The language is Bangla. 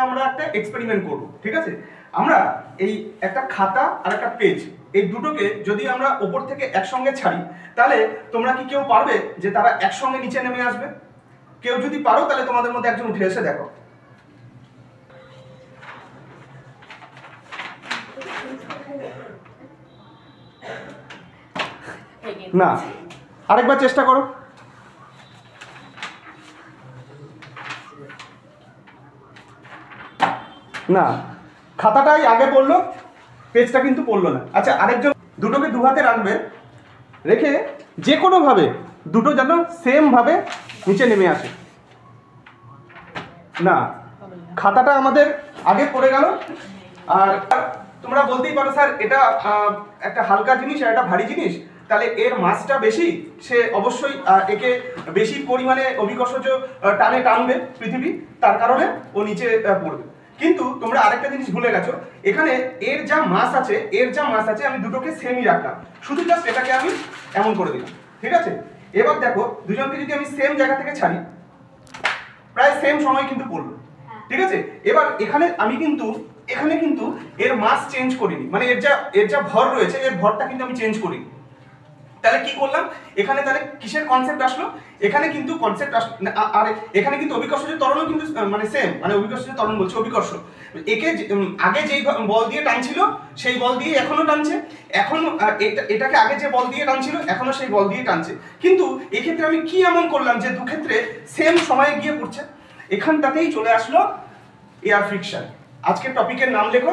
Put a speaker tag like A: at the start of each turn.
A: আমরা একটা এক্সপেরিমেন্ট করব, ঠিক আছে? আমরা এই একটা খাতা আর একটা পেজ, এই দুটোকে যদি আমরা ওপর থেকে একসঙ্গে ছাড়ি, তাহলে তোমরা কি কেউ পারবে যে তারা একসঙ্গে নিচে নেমে আসবে? কেউ যদি পারো তাহলে তোমাদের মধ্যে একজন উঠে এসে দেখো। না, আরেকবার চেষ্টা করো। না, খাতাটাই আগে পড়লো, পেজটা কিন্তু পড়লো না। আচ্ছা, আরেকজন দুটোকে দু হাতে রাখবে, রেখে যে কোনোভাবে দুটো যেন সেম ভাবে নিচে নেমে আসে। না, খাতাটা আমাদের আগে পড়ে গেল। আর তোমরা বলতেই পারো স্যার এটা একটা হালকা জিনিস আর একটা ভারী জিনিস, তাহলে এর মাসটা বেশি, সে অবশ্যই একে বেশি পরিমাণে অভিকর্ষজ টানে টানবে পৃথিবী, তার কারণে ও নিচে পড়বে। কিন্তু তোমরা আরেকটা জিনিস ভুলে গেছো, এখানে এর যা মাস আছে আমি দুটোকে সেমই রাখলাম, শুধু জাস্ট এটাকে আমি এমন করে দিলাম, ঠিক আছে? এবার দেখো দুজনকে যদি আমি সেম জায়গা থেকে ছাড়ি, প্রায় সেম সময় কিন্তু পড়লো, ঠিক আছে? এবার এখানে কিন্তু এর মাস চেঞ্জ করিনি, মানে এর যা ভর রয়েছে এর ভরটা কিন্তু আমি চেঞ্জ করিনি। তাহলে কি করলাম এখানে? তাহলে কিসের কনসেপ্ট আসলো? এখানে কিন্তু কনসেপ্ট আর এখানে কিন্তু অভিকর্ষজ ত্বরণও কিন্তু মানে সেম, মানে অভিকর্ষজ ত্বরণ বলছি, অভিকর্ষ। একে আগে যেই বল দিয়ে টানছিল সেই বল দিয়ে এখনো টানছে, এখন এটাকে আগে যে বল দিয়ে টানছিল এখনো সেই বল দিয়ে টানছে। কিন্তু এক্ষেত্রে আমি কি এমন করলাম যে দুক্ষেত্রে সেম সময়ে গিয়ে পড়ছে? এখানটাতেই চলে আসলো এয়ার ফ্রিকশন। আজকের টপিকের নাম লেখো।